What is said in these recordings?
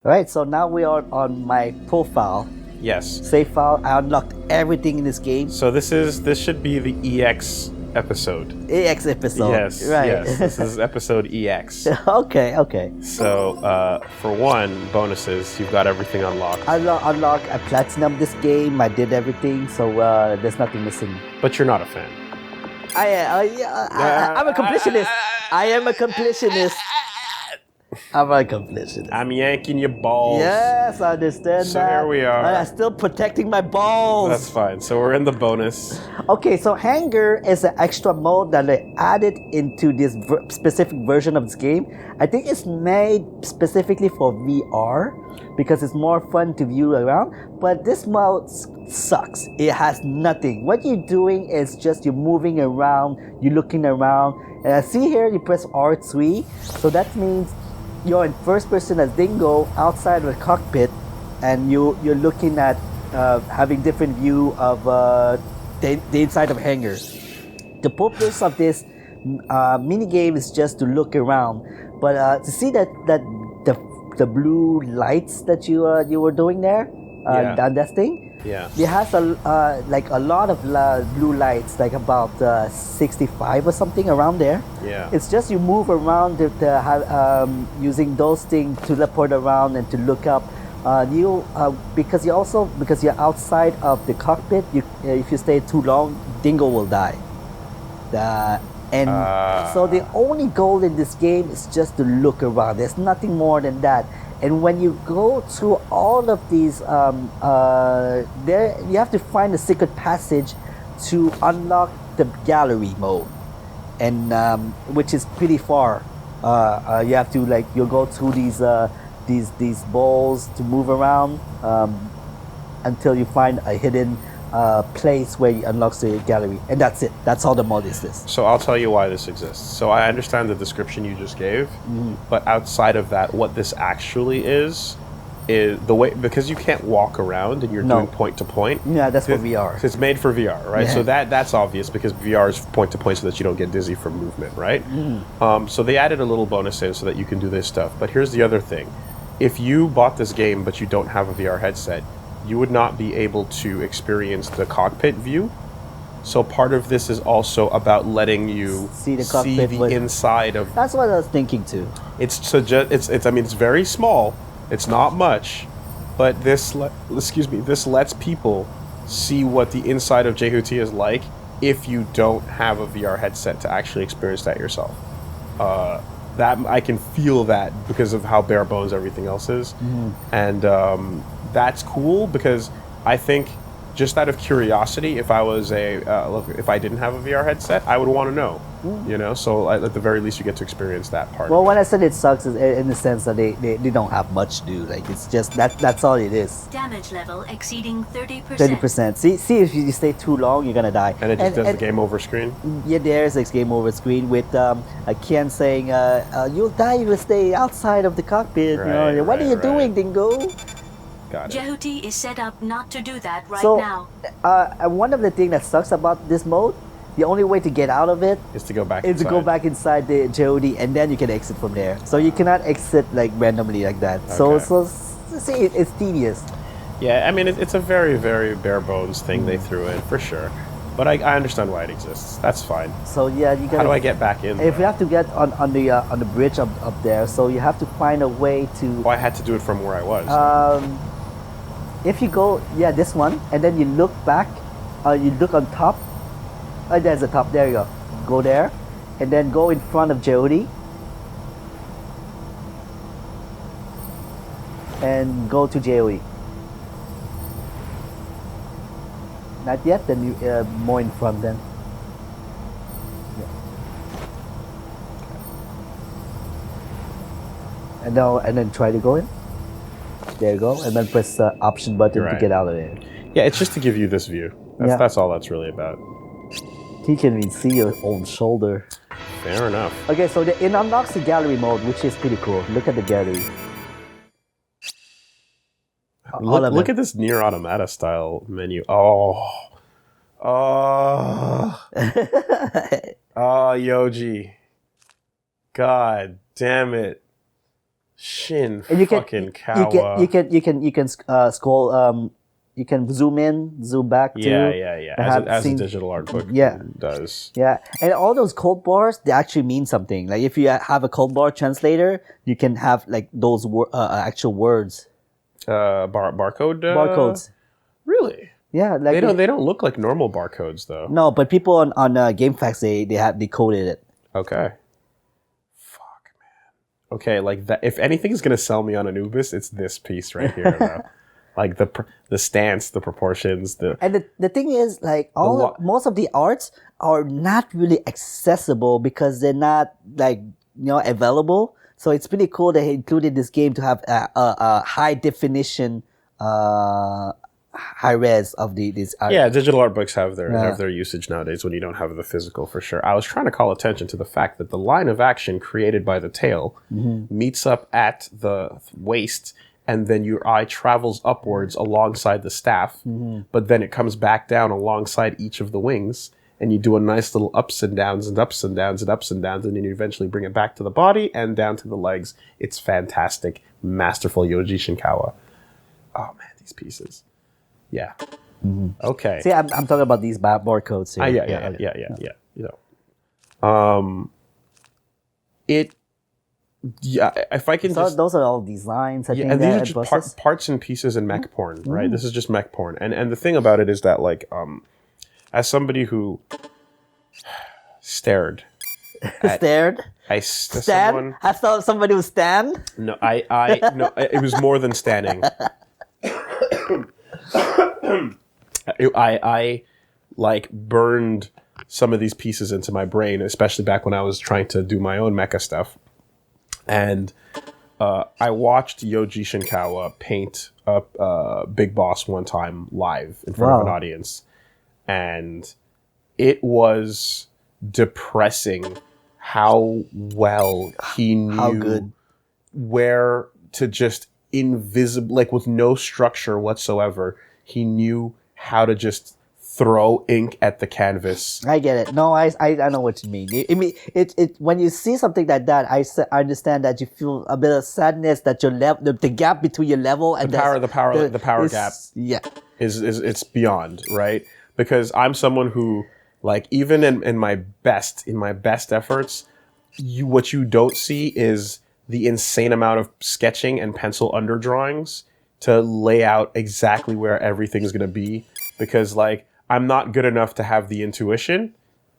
All right, so now we are on my profile. Yes. Save file. I unlocked everything in this game. So this should be the EX episode. EX episode. Yes. Right. Yes. This is episode EX. Okay. So for one, bonuses. You've got everything unlocked. I platinum this game. I did everything, so there's nothing missing. But you're not a fan. I'm a completionist. I am a completionist. I'm yanking your balls. Yes, I understand so that. Here we are. I'm still protecting my balls. That's fine. So we're in the bonus. Okay, so Hangar is an extra mode that they added into this specific version of this game. I think it's made specifically for VR because it's more fun to view around. But this mode sucks. It has nothing. What you're doing is just you're moving around, you're looking around. And I see here you press R3, so that means you're in first person as Dingo outside of the cockpit, and you're looking at having different view of the inside of Hangar. The purpose of this mini game is just to look around, but to see that the blue lights that you were doing there on that thing. Yeah. It has a lot of blue lights, like about 65 or something around there. Yeah. It's just you move around using those things to teleport around and to look up. Because you're outside of the cockpit. If you stay too long, Dingo will die. So the only goal in this game is just to look around. There's nothing more than that. And when you go through all of these, you have to find a secret passage to unlock the gallery mode, and which is pretty far. You have to you go through these balls to move around until you find a hidden place where you unlock the gallery, and that's it. That's all the mod is. This. So I'll tell you why this exists. So I understand the description you just gave, but outside of that, what this actually is the way, because you can't walk around and you're doing point to point. Yeah, that's for VR. It's made for VR, right? Yeah. So that's obvious because VR is point to point so that you don't get dizzy from movement, right? So they added a little bonus in so that you can do this stuff. But here's the other thing: if you bought this game but you don't have a VR headset, you would not be able to experience the cockpit view. So part of this is also about letting you see the inside of. That's what I was thinking too. It's very small. It's not much, but this lets people see what the inside of Jehuti is like if you don't have a VR headset to actually experience that yourself. That I can feel that because of how bare bones everything else is, and that's cool because I think, just out of curiosity, if I didn't have a VR headset, I would want to know, So at the very least, you get to experience that part. Well, when I said it sucks, is in the sense that they don't have much to do. Like it's just that's all it is. Damage level exceeding 30%. 30%. See, if you stay too long, you're gonna die. And it just does the game over screen. Yeah, there's a game over screen with Ken saying, "You'll die if you stay outside of the cockpit." What are you doing, Dingo? Got it. Jehuti is set up not to do that now. One of the things that sucks about this mode, the only way to get out of it is to go back. To go back inside the Jehuti, and then you can exit from there. So you cannot exit randomly like that. Okay. So see, it's tedious. Yeah, I mean it's a very, very bare bones thing they threw in for sure, but I understand why it exists. That's fine. So yeah, you got. How do I get back in? If you have to get on the bridge up there, so you have to find a way to. Well, I had to do it from where I was. If you go, this one, and then you look back, you look on top. There's a top. There you go. Go there, and then go in front of Jehuti, and go to Jehuti. Not yet. Then you more in front then. Yeah. And then try to go in. There you go, and then press the option button to get out of there. Yeah, it's just to give you this view. That's all that's really about. You can even see your own shoulder. Fair enough. Okay, so it unlocks the gallery mode, which is pretty cool. Look at the gallery. Look at this Nier Automata style menu. Oh, Yoji. God damn it. Shin And you fucking can Kawa. you can scroll. You can zoom in, zoom back too. Yeah. As a digital art book does. Yeah, and all those code bars, they actually mean something. Like if you have a code bar translator, you can have like those actual words. Barcode. Barcodes. Really? Yeah, like They don't look like normal barcodes though. No, but people on GameFAQs they coded it. Okay. Fuck, man. Okay, like that. If anything's gonna sell me on Anubis, it's this piece right here. Though. Like the stance, the proportions, and the thing is, like most of the arts are not really accessible because they're not like available. So it's pretty cool they included this game to have a high definition, high res of these art. Yeah, digital art books have their usage nowadays when you don't have the physical for sure. I was trying to call attention to the fact that the line of action created by the tail meets up at the waist. And then your eye travels upwards alongside the staff, but then it comes back down alongside each of the wings, and you do a nice little ups and downs and ups and downs and ups and downs, and then you eventually bring it back to the body and down to the legs. It's fantastic. Masterful Yoji Shinkawa. Oh, man, these pieces. Yeah. Okay. See, I'm talking about these barcodes here. Yeah. Yeah, if I can those are all designs. I think and these are just parts and pieces in mech porn, right? This is just mech porn, and the thing about it is that, like, as somebody who stared, I thought somebody was Stan. No, no, it was more than standing. I like burned some of these pieces into my brain, especially back when I was trying to do my own mecha stuff. And I watched Yoji Shinkawa paint up Big Boss one time live in front of an audience. And it was depressing how well he knew where to just invisible, like with no structure whatsoever. He knew how to just throw ink at the canvas. I get it. No, I know what you mean. It when you see something like that, I understand that you feel a bit of sadness that your level, the gap between your level and the power gap. Yeah, is it's beyond, right? Because I'm someone who, like, even in my best efforts, what you don't see is the insane amount of sketching and pencil underdrawings to lay out exactly where everything's gonna be. Because, like, I'm not good enough to have the intuition,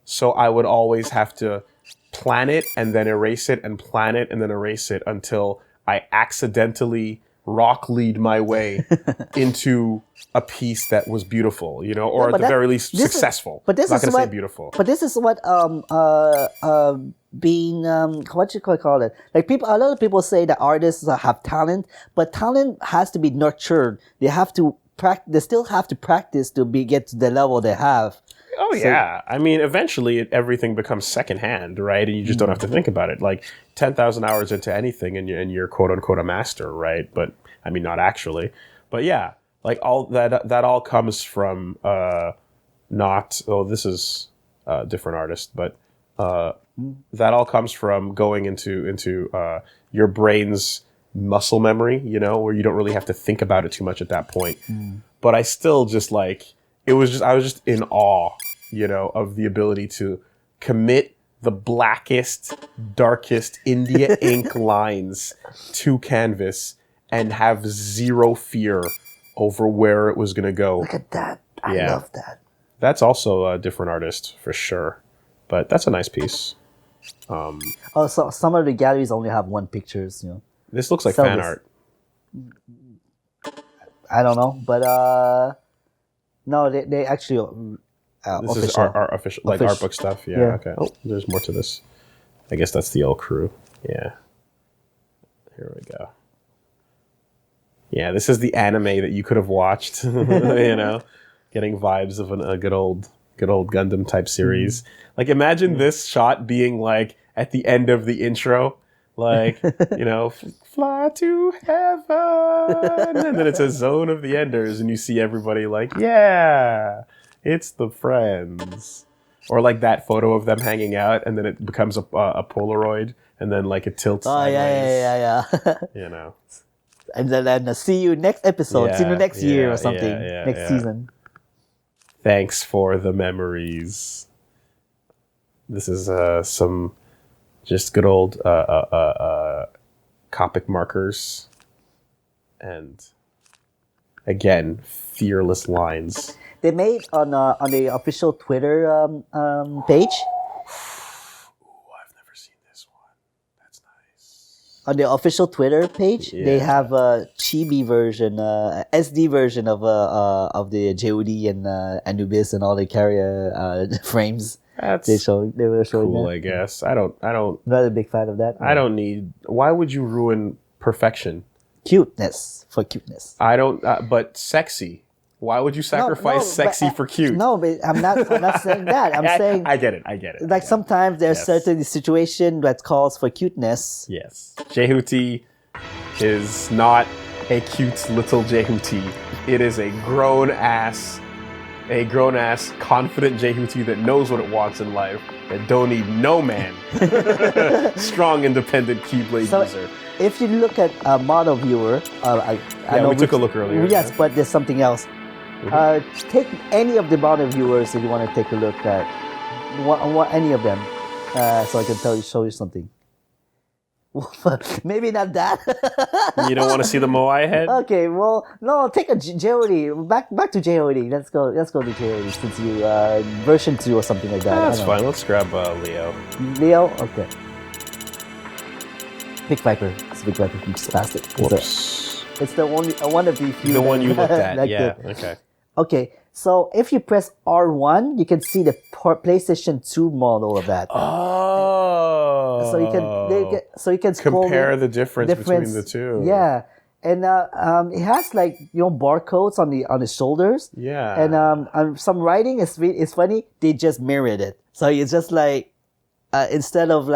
so I would always have to plan it and then erase it and plan it and then erase it until I accidentally rock lead my way into a piece that was beautiful, or at the very least successful. But this I'm not is gonna say beautiful. But this is what being what you call it? Like a lot of people say that artists have talent, but talent has to be nurtured. They have to they still have to practice to get to the level they have. Oh, yeah. I mean, eventually everything becomes secondhand, right? And you just don't have to think about it. Like 10,000 hours into anything and you're quote unquote a master, right? But I mean, not actually. But yeah, like all that all comes from this is a different artist, but that all comes from going into your brain's muscle memory, where you don't really have to think about it too much at that point. But I still just I was just in awe, of the ability to commit the blackest, darkest India ink lines to canvas and have zero fear over where it was going to go. Look at that. I love that. That's also a different artist for sure. But that's a nice piece. So some of the galleries only have one pictures, This looks like fan art. I don't know, but no, they actually this is our official, like art book stuff. Yeah. Okay. Oh, there's more to this. I guess that's the old crew. Yeah. Here we go. Yeah, this is the anime that you could have watched. Getting vibes of a good old Gundam type series. Like, imagine this shot being like at the end of the intro. Like, fly to heaven. And then it's a Zone of the Enders, and you see everybody like, yeah, it's the friends. Or like that photo of them hanging out, and then it becomes a Polaroid, and then like it tilts Oh sideways. yeah. You know. And then see you next episode. See you next year or something. Next season. Thanks for the memories. This is some just good old Copic markers. And again, fearless lines. They made on the official Twitter page. Ooh, I've never seen this one. That's nice. On the official Twitter page, they have a chibi version, SD version of the JOD and Anubis and all the carrier frames. That's they were showing cool, that. I guess. I don't. Not a big fan of that. I don't need. Why would you ruin perfection? Cuteness for cuteness. I don't. But sexy. Why would you sacrifice sexy for cute? No, but I'm not saying that. I'm saying I get it. Like sometimes there's certain situation that calls for cuteness. Yes. Jehuti is not a cute little Jehuti. It is a grown ass, confident Jehuti that knows what it wants in life, that don't need no man. Strong, independent Keyblade user. If you look at Model Viewer, I know we took a look earlier. Yes, but there's something else. Take any of the Model Viewers if you want to take a look at any of them, so I can show you something. Maybe not that. You don't want to see the Moai head? Okay, well, no, take a JOD. Back to JOD. Let's go to JOD since you version 2 or something like that. That's fine. Let's grab Leo. Leo, okay. Big Viper. It's Big Viper from Spastic. It's the only one of the few. The one you looked at. like yeah. Okay. Okay. So if you press R1, you can see the PlayStation 2 model of that. Oh. So you can compare the difference between the two. Yeah. And it has like barcodes on the shoulders. Yeah. And some writing is funny. They just mirrored it. So it's just like instead of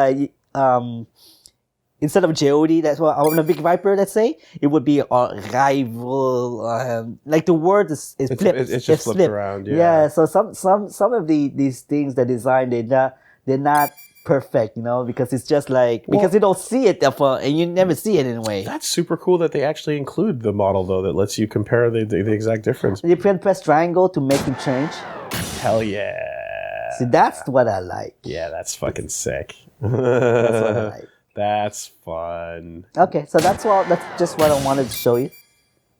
JOD, that's what on a Big Viper, let's say, it would be a rival. Like the word is flipped. It's just flipped around. Yeah. Yeah. So some of these things they designed, they're not perfect, because it's just like because you don't see it and you never see it anyway. That's super cool that they actually include the model though that lets you compare the exact difference. You can press triangle to make them change. Hell yeah. See, that's what I like. Yeah, that's fucking sick. That's what I like. That's fun. Okay, so that's just what I wanted to show you.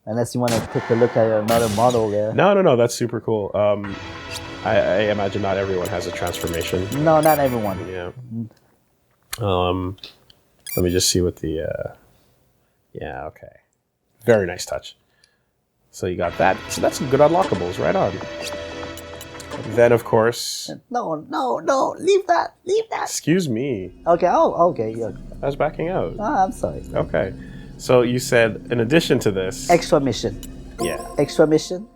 Unless you want to take a look at another model there. No, that's super cool. I imagine not everyone has a transformation. No, not everyone. Yeah. Let me just see what the. Yeah. Okay. Very nice touch. So you got that. So that's some good unlockables. Right on. Then of course. No! Leave that! Excuse me. Okay. Oh, okay. Yeah. I was backing out. I'm sorry. Okay. So you said in addition to this. Extra mission. Yeah. Extra mission.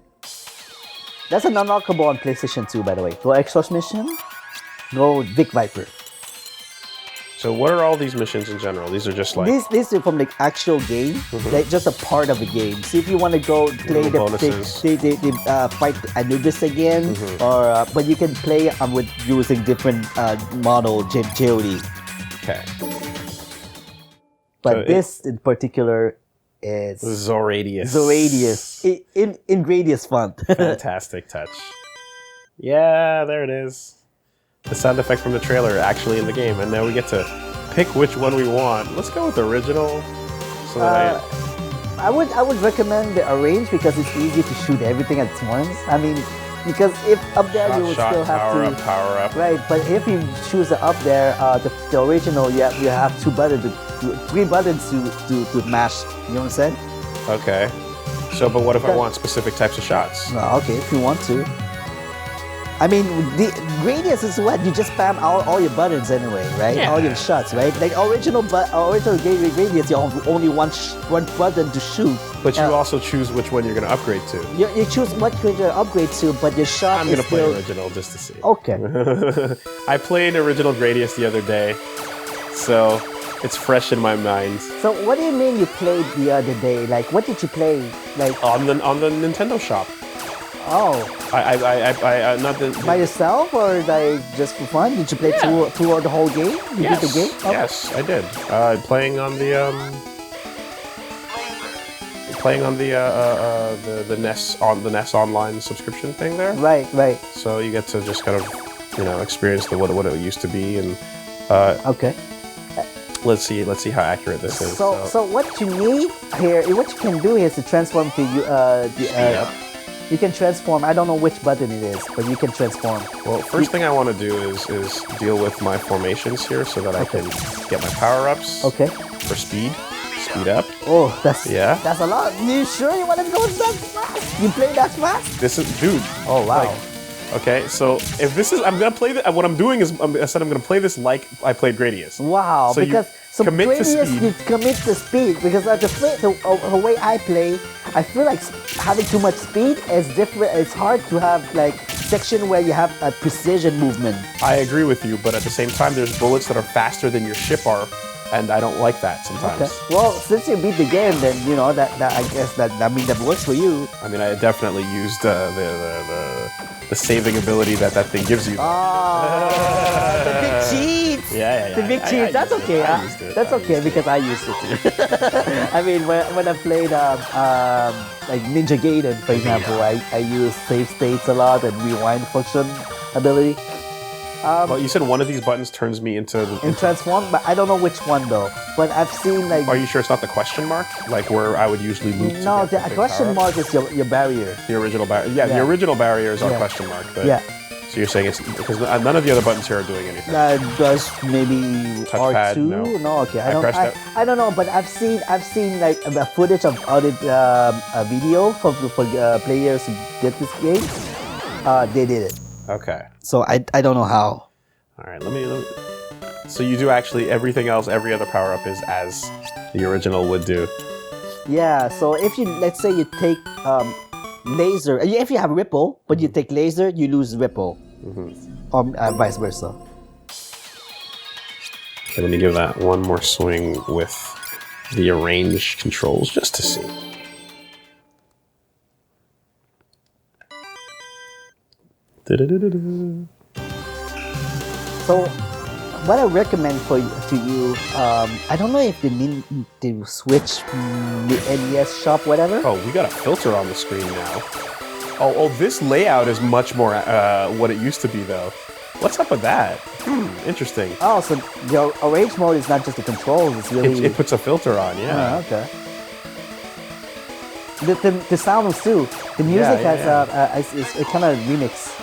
That's an unlockable on PlayStation 2, by the way. Go extra mission. Go Big Viper. So what are all these missions in general? These are just like these are from the actual game, like just a part of the game. See if you want to go play the fight Anubis again, or but you can play with using different model JOD. Okay. But so this in particular is Zoradius. In Gradius font. Fantastic touch. Yeah, there it is. The sound effect from the trailer actually in the game, and now we get to pick which one we want. Let's go with original. So that I would recommend the arrange because it's easy to shoot everything at once. I mean, because if up there you would still have to power up. Right, but if you choose the up there, the original, you have three buttons to mash. You know what I'm saying? Okay. So, but what if I want specific types of shots? Okay, if you want to. I mean, the Gradius is what? You just spam all your buttons anyway, right? Yeah. All your shots, right? Like original Gradius, you have only one button to shoot. But you also choose which one you're going to upgrade to. You choose what you're going to upgrade to, but your shot I'm going to play original just to see. Okay. I played original Gradius the other day, so it's fresh in my mind. So what do you mean you played the other day? Like, what did you play? Like on the Nintendo shop. Oh, not the. by yourself or like just for fun? Did you play through the whole game? You Yes, beat the game? Oh. yes, I did. Playing on the NES online subscription thing there. Right. So you get to just kind of, experience what it used to be, and Okay. let's see how accurate this is. So what you need here, what you can do is to transform to you can transform. I don't know which button it is, but you can transform. Well, first thing I want to do is deal with my formations here so that I can get my power-ups. Okay. For speed up. Oh, that's a lot. You sure you want to go that fast? You play that fast? This is, dude. Oh wow. Okay, so if this is, I'm gonna play. What I'm doing is, I said I'm gonna play this like I played Gradius. Wow, So because commit to Gradius, speed. you commit to speed because the way I play, I feel like having too much speed is different. It's hard to have like section where you have a precision movement. I agree with you, but at the same time, there's bullets that are faster than your ship are, and I don't like that sometimes. Okay. Well, since you beat the game, then that I guess that works for you. I mean, I definitely used the saving ability that thing gives you. Oh, the big cheats. Yeah. The big cheats. That's okay. I used it. That's okay because I used it too. I mean, when I played like Ninja Gaiden, for example, I use save states a lot and rewind function ability. Well, you said one of these buttons turns me into in transform, but I don't know which one though. But I've seen like. Are you sure it's not the question mark? Like where I would usually move to No, get the big question power? mark is your barrier. The original barrier. Yeah, the original barriers are question mark. But So you're saying it's because none of the other buttons here are doing anything. Does maybe Touchpad, R2? no. Okay. I don't know, but I've seen like a footage of a video for players who did this game. They did it. Okay. So I don't know how. All right. Let me. So you do actually everything else. Every other power up is as the original would do. Yeah. So if let's say you take laser, if you have ripple, but you take laser, you lose ripple, or vice versa. Okay, let me give that one more swing with the arrange controls just to see. So, what I recommend to you, I don't know if they need to switch the NES shop, whatever. Oh, we got a filter on the screen now. Oh, this layout is much more what it used to be, though. What's up with that? Interesting. Oh, so the arrange mode is not just the controls; it's really it puts a filter on, yeah. Oh, okay. The sounds too. The music has it kind of remix.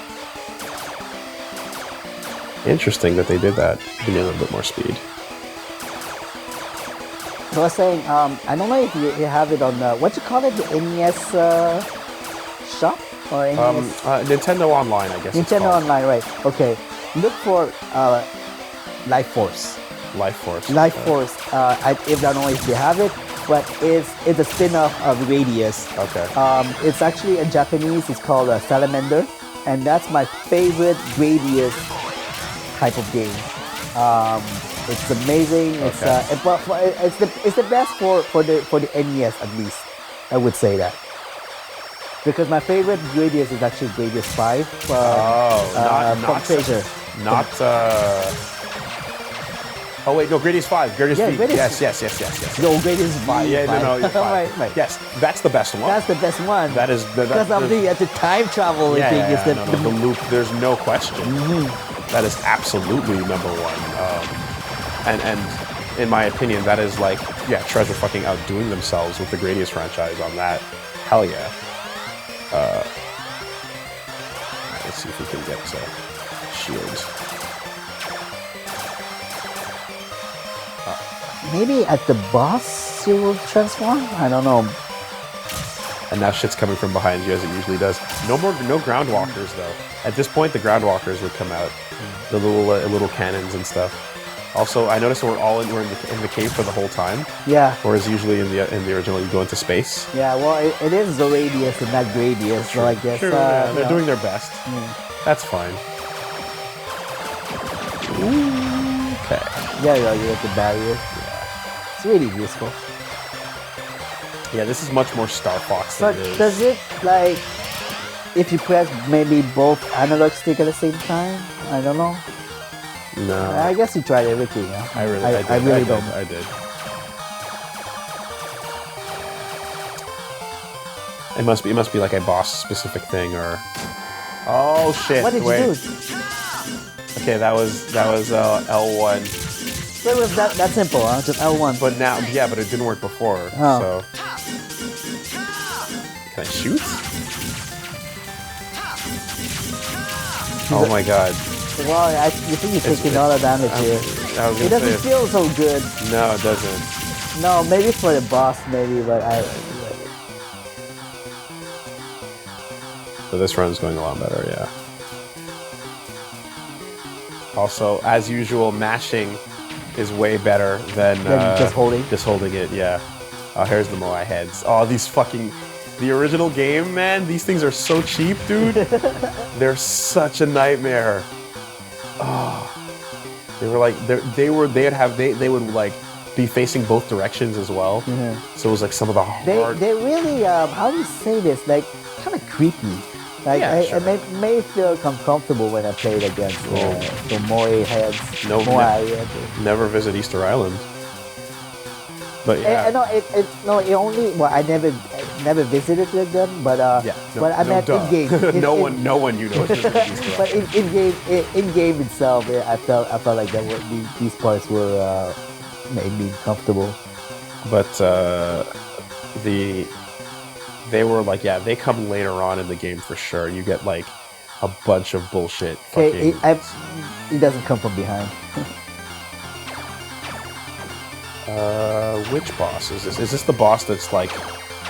Interesting that they did that. Give me a little bit more speed. So I was saying, I don't know if you have it on what you call it, the NES shop or NES. Nintendo Online, I guess. Nintendo Online, right? Okay. Look for Life Force. Life Force. Life Force. I don't know if you have it, but it's a spin-off of Gradius. Okay. It's actually in Japanese. It's called Salamander, and that's my favorite Gradius type of game. It's amazing. It's it's the best for the NES at least. I would say that because my favorite Gradius is actually Gradius-inspired from Treasure. Not. Oh wait, no, Gradius-5. Gradius-5. Gradius. Yes. No, Gradius-5. Yeah, no, you're fine. right. Yes, that's the best one. That's the best one. That is because of the time travel thing. Is the loop. There's no question. That is absolutely number one. And in my opinion, that is like, Treasure fucking outdoing themselves with the Gradius franchise on that. Hell yeah. Alright, let's see if we can get shields. Maybe at the boss you will transform? I don't know. And now shit's coming from behind you as it usually does. No ground walkers though. At this point, the ground walkers would come out. The little cannons and stuff. Also, I noticed we're in the cave for the whole time. Yeah. Whereas usually in the original you go into space. Yeah, well, it is Zoradius and not Gradius, so I guess they're doing their best. That's fine. Okay. Yeah, you get the barrier. Yeah. It's really useful. Yeah, this is much more Star Fox But than it is. does it like if you press maybe both analog stick at the same time. I don't know. No. I guess you tried everything. Huh? I really don't. I did. It must be like a boss specific thing or. Oh shit! What did you do? Okay, that was L1. So it was that simple, huh? Just L1. But now, yeah, but it didn't work before. Oh. So. Can I shoot? Oh my god. Wow, you think you're taking all the damage here. It doesn't feel so good. No, it doesn't. No, maybe for the boss, maybe, but So this run's going a lot better, yeah. Also, as usual, mashing is way better than just holding. Just holding it, yeah. Oh, here's the Moai heads. Oh, these fucking... The original game, man, these things are so cheap, dude. They're such a nightmare. Oh. They were like... They would like be facing both directions as well. Mm-hmm. So it was like some of the hard... They really, how do you say this? Like, kind of creepy. Like, yeah, sure. I may feel uncomfortable when I played against the Moai heads. Never visit Easter Island. But yeah. It only... Well, I never visited with them, but I meant in game. No one you know has visited Easter Island. But in game itself, I felt like these parts were made me comfortable. But they were like, yeah, they come later on in the game for sure. You get like a bunch of bullshit. Okay, it doesn't come from behind. Which boss is this? Is this the boss that's like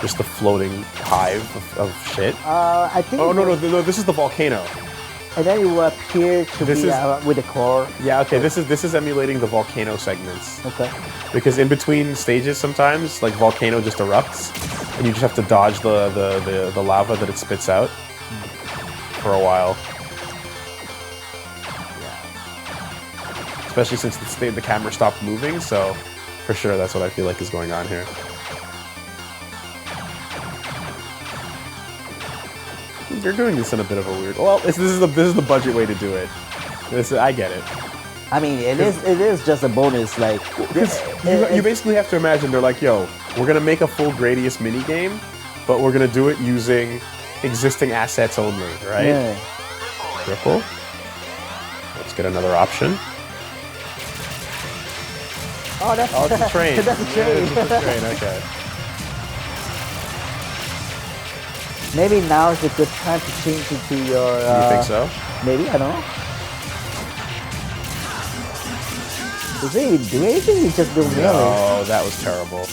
just the floating hive of shit? I think. Oh no, this is the volcano. And then you appear to be with a core. Yeah, okay. This is emulating the volcano segments. Okay. Because in between stages, sometimes like volcano just erupts, and you just have to dodge the lava that it spits out for a while. Yeah. Especially since the camera stopped moving, so for sure that's what I feel like is going on here. You're doing this in a bit of a weird... Well, this is the budget way to do it. I get it. I mean, it is just a bonus, like... You basically have to imagine, they're like, yo, we're going to make a full Gradius minigame, but we're going to do it using existing assets only, right? Yeah. Triple. Let's get another option. Oh, it's a train. That's a train. Yeah, it's a train, okay. Maybe now is a good time to change into your... you think so? Maybe, I don't know. Does it even do anything? You just don't know. No, that was terrible.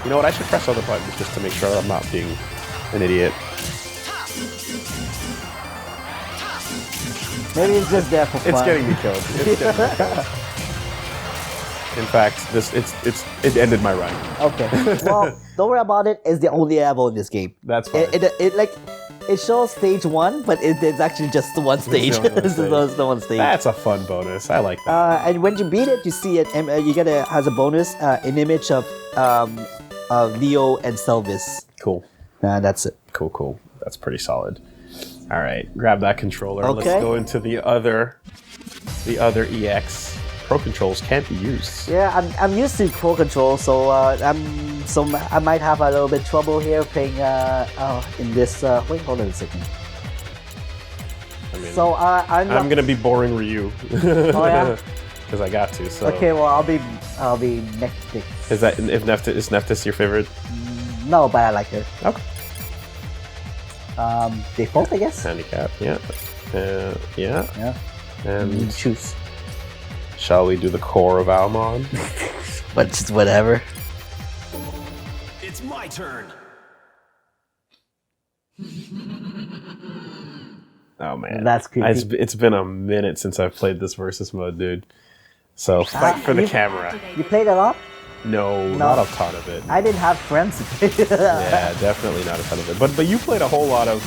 You know what? I should press other buttons just to make sure I'm not being an idiot. Maybe it's just there for fun. It's getting me killed. It's getting me killed. In fact, it ended my run. Okay. Well, don't worry about it. It's the only level in this game. That's fine. It shows stage 1, but it's actually just one stage. It's the one stage. That's a fun bonus. I like that. And when you beat it, you see it. You get has a bonus, an image of Leo and Selvis. Cool. That's it. Cool. That's pretty solid. All right, grab that controller. Okay. Let's go into the other EX. Pro controls can't be used. Yeah, I'm used to pro controls, so I might have a little bit trouble here playing in this. Wait, hold on a second. I mean, so I'm gonna be boring Ryu. Oh yeah. Because I got to. So. Okay, well I'll be Neftis. Is Neftis your favorite? No, but I like her. Okay. Default, I guess. Handicap, yeah. Yeah. And choose. Shall we do the core of Almon? But just whatever. It's my turn. Oh man, that's creepy. It's been a minute since I've played this versus mode, dude. So fight for the camera. You played a lot? No, not a ton of it. I didn't have friends to play. Yeah, definitely not a ton of it. But you played a whole lot of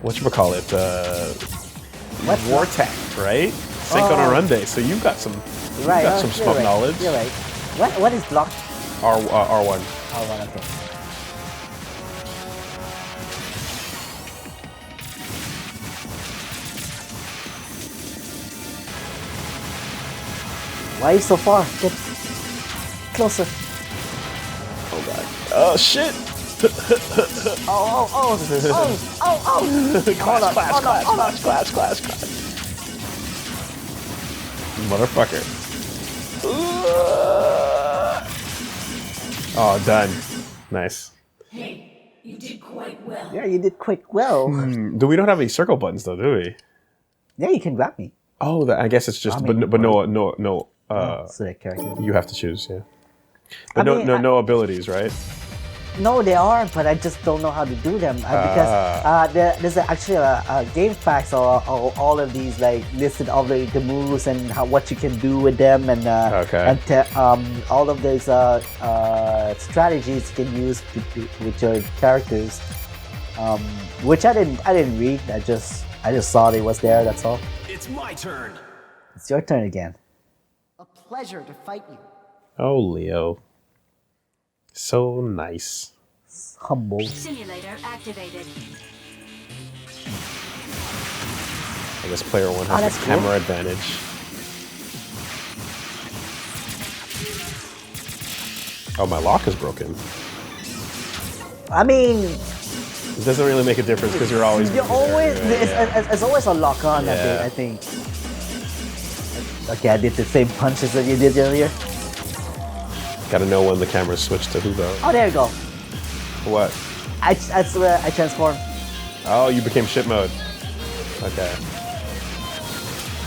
whatchamacallit? Wartech, right? Seiko no Runde. So you've got some smart knowledge. You're right. What is block? R1. R1, okay. Why are you so far? Get closer. Oh god. Oh shit! Oh. Clash. Motherfucker. Oh, done. Nice. Hey, you did quite well. Yeah, you did quite well. Do we don't have any circle buttons though, do we? Yeah, you can grab me. Oh, I guess it's just, I mean, but no. Select character. You have to choose, yeah. But I mean, no abilities, right? No, they are, but I just don't know how to do them because there's actually a game facts or all of these like listed all the moves and what you can do with them and all of those strategies you can use with your characters, which I didn't read. I just saw it was there. That's all. It's my turn. It's your turn again. A pleasure to fight you. Oh, Leo. So nice. Humble. Simulator activated. I guess player one has the camera advantage. Oh, my lock is broken. I mean, it doesn't really make a difference because you're always. It's always a lock on. Yeah. I think. Okay, I did the same punches that you did earlier. Gotta know when the camera's switched to who though. Oh, there you go. What? I swear I transformed. Oh, you became ship mode. Okay.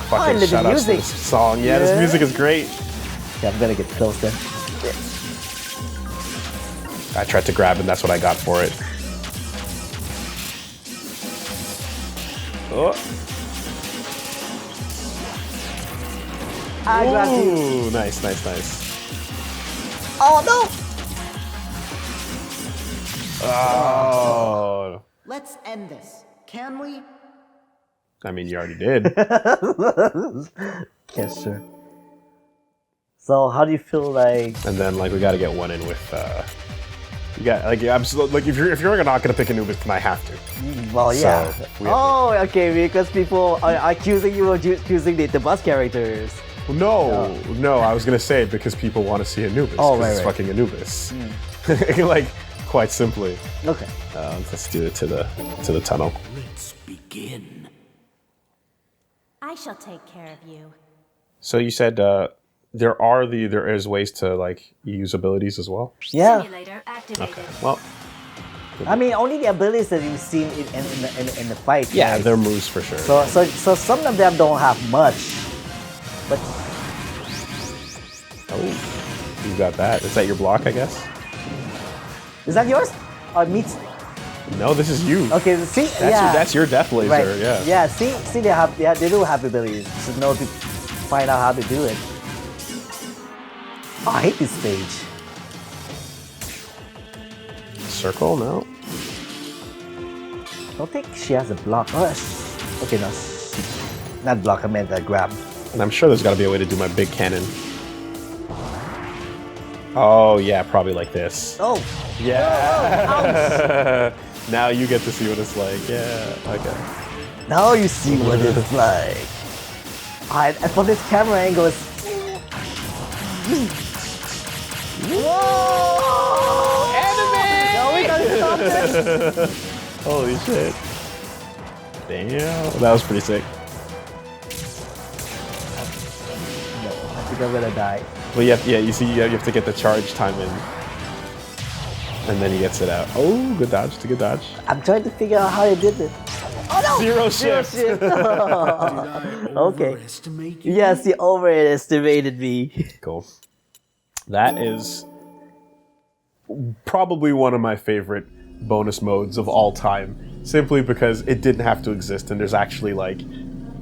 Fucking shout out to this song. Yeah, this music is great. Yeah, I'm gonna get close then. I tried to grab and that's what I got for it. Oh. I grabbed you. Ooh, nice. Oh no! Oh. Let's end this. Can we? I mean, you already did. Yes, sure. So, how do you feel like? And then, like, we got to get one in with. You got like absolutely like if you're not gonna pick Anubis, then I have to. Well, yeah. So okay, because people are accusing you of choosing the bus characters. No. I was gonna say it because people want to see Anubis. Oh, right. It's fucking Anubis. Like, quite simply. Okay. Let's do it to the tunnel. Let's begin. I shall take care of you. So you said there is ways to like use abilities as well. Yeah. Simulator activated. Okay. Well. I mean, only the abilities that you've seen in the fight. Yeah, right? they're moves for sure. So some of them don't have much, but. Oh, you got that. Is that your block? I guess. Is that yours? Or meets? No, this is you. Okay, see, That's your death laser. Right. Yeah. Yeah. See, they do have abilities. Just know to find out how to do it. Oh, I hate this stage. Circle? No. I don't think she has a block. Oh, okay, no. Not block, I meant a grab. And I'm sure there's got to be a way to do my big cannon. Oh, yeah, probably like this. Oh! Yeah! Now you get to see what it's like. Yeah, okay. Now you see what it's like. Alright, and from this camera angle, it's... Whoa! Anime! No, we gotta stop this! Holy shit. Damn. That was pretty sick. No, I think I'm gonna die. Well, you have to get the charge time in. And then he gets it out. Oh, good dodge. It's a good dodge. I'm trying to figure out how you did it. Oh no! Zero shift. Did I Okay. overestimate you? Yes, you overestimated me. Cool. That is probably one of my favorite bonus modes of all time. Simply because it didn't have to exist and there's actually like...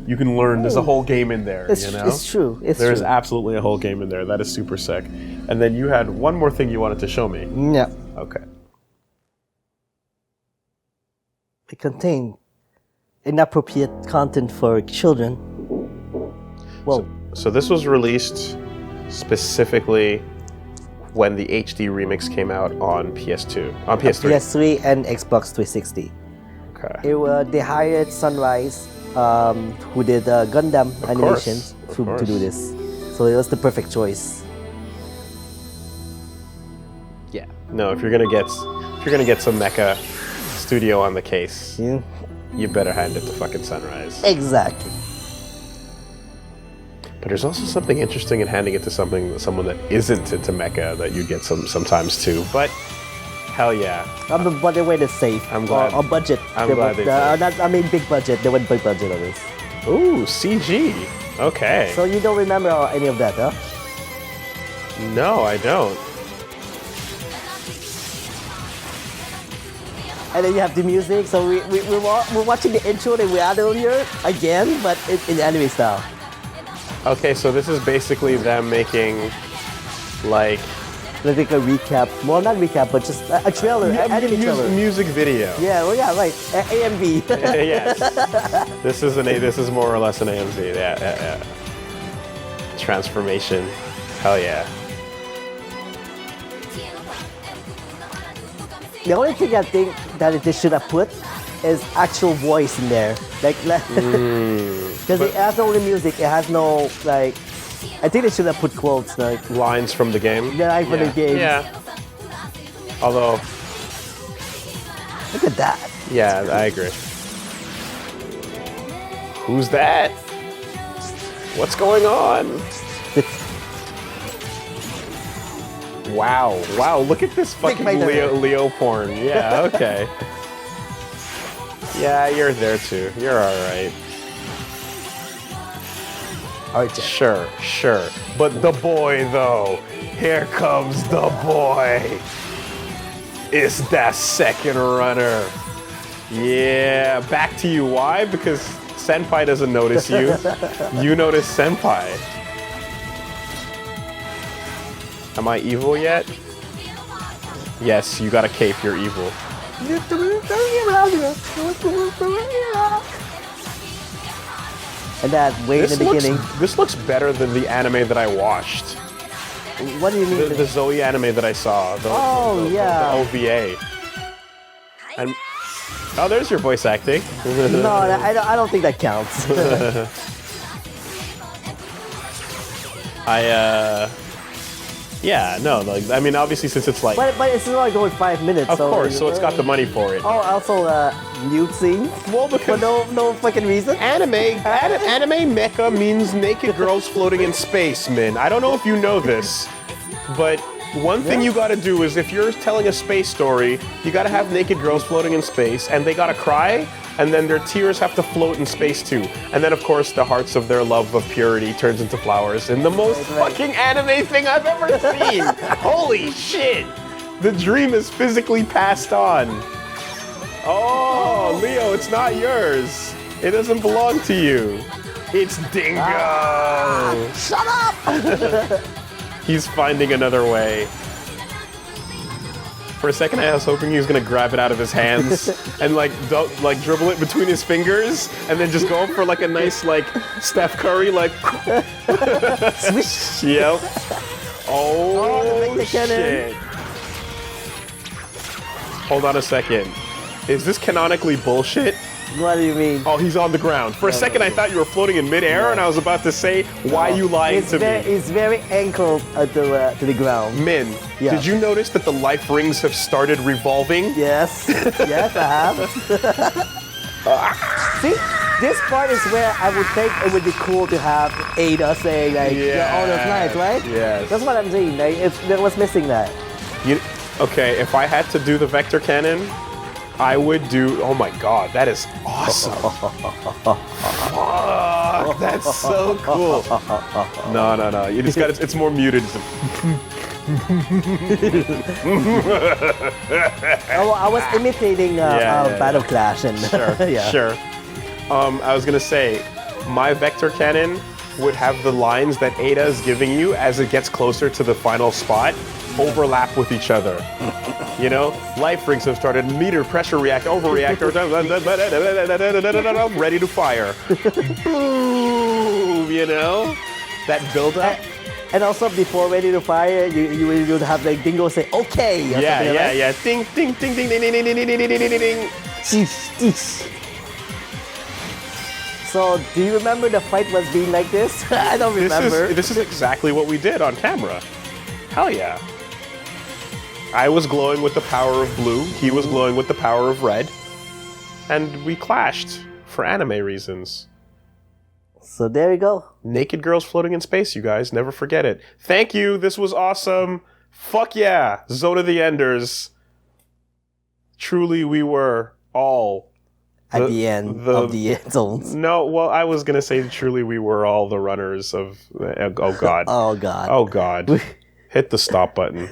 You can learn, there's a whole game in there, It's, you know? it's true. It's There's true. absolutely a whole game in there. That is super sick. And then you had one more thing you wanted to show me. Yeah. Okay. It contained inappropriate content for children. Well, So this was released specifically when the HD remix came out on PS2. On PS3. PS3 and Xbox 360. Okay. They hired Sunrise, who did Gundam Of animations, course, to of do course. this. So it was the perfect choice. Yeah. No, if you're gonna get some mecha studio on the case, Yeah. you better hand it to fucking Sunrise. Exactly. But there's also something interesting in handing it to someone that isn't into mecha that you get sometimes too. But hell yeah. But they went safe. I'm glad. On budget. I'm glad they did. Not, I mean, big budget. They went big budget on this. Ooh, CG. Okay. So you don't remember any of that, huh? No, I don't. And then you have the music. So we're watching the intro that we had earlier again, but in anime style. Okay, so this is basically them making like Like a recap. Well, not recap, but just a trailer, anime trailer. music video. Yeah, well, yeah, right. AMV. Yes. This is more or less an AMV. Yeah. Transformation. Hell yeah. The only thing I think that they should have put is actual voice in there. Because it has only music, it has no, like, I think they should have put quotes, like, Lines from the game. yeah, like for the game. Yeah. Although, Look at that. yeah, I agree. Who's that? What's going on? Wow, look at this fucking fighter. Leo porn. Yeah, okay. Yeah, you're there too. You're alright. Alright, Sure. But the boy, though. Here comes the boy. It's that second runner. Yeah, back to you. Why? Because Senpai doesn't notice you. You notice Senpai. Am I evil yet? Yes, you got a cape, you're evil. And that way in the beginning. This looks better than the anime that I watched. What do you mean? The Zoe anime that I saw. Yeah. The OVA. And oh, there's your voice acting. No, I don't think that counts. Yeah, no, like, I mean, obviously since it's like, but it's only going 5 minutes. of course, so it's got the money for it. Oh, also nude scene. Well, For because no fucking reason. anime mecha means naked girls floating in space, man. I don't know if you know this, but one thing you gotta do is if you're telling a space story, you gotta have naked girls floating in space, and they gotta cry, and then their tears have to float in space too. And then, of course, the hearts of their love of purity turns into flowers in the most fucking anime thing I've ever seen. Holy shit! The dream is physically passed on. Oh, Leo, it's not yours. It doesn't belong to you. It's Dingo. Shut up! He's finding another way. For a second, I was hoping he was gonna grab it out of his hands and like dribble it between his fingers, and then just go for like a nice like Steph Curry like. Swish. Yep. Oh, the cannon. shit. Hold on a second. Is this canonically bullshit? What do you mean? Oh, he's on the ground. For a second, I thought you were floating in midair, and I was about to say, why you lying to me? It's very anchored to the ground. Min, Yeah. did you notice that the life rings have started revolving? Yes, yes, I have. See, this part is where I would think it would be cool to have Ada saying like, yeah, "Oh, that's nice, right?" Yes. That's what I'm saying. Like, it was missing that. Okay, if I had to do the vector cannon, I would do. Oh my god, that is awesome! Fuck, that's so cool. No. You just got it's more muted. I was imitating Battle Clash and Sure. I was gonna say, my vector cannon would have the lines that Ada is giving you as it gets closer to the final spot overlap with each other. You know, life rings have started, meter, pressure reactor, overreactor, ready to fire. Boom, you know? That build up. And also before Ready to Fire, you would have like Dingo say, "Okay." or something like that. Yeah. Ding, ding, ding, ding, ding, ding, ding, ding, ding, ding, ding, ding. Sheesh. So, do you remember the fight was being like this? I don't remember. This is exactly what we did on camera. Hell yeah. I was glowing with the power of blue. He was glowing with the power of red. And we clashed for anime reasons. So there you go. Naked girls floating in space, you guys. Never forget it. Thank you. This was awesome. Fuck yeah. Zone of the Enders. Truly, we were all... At the end of the zones. No, well, I was going to say truly we were all the runners of... Oh, God. Oh, God. Oh, God. Hit the stop button.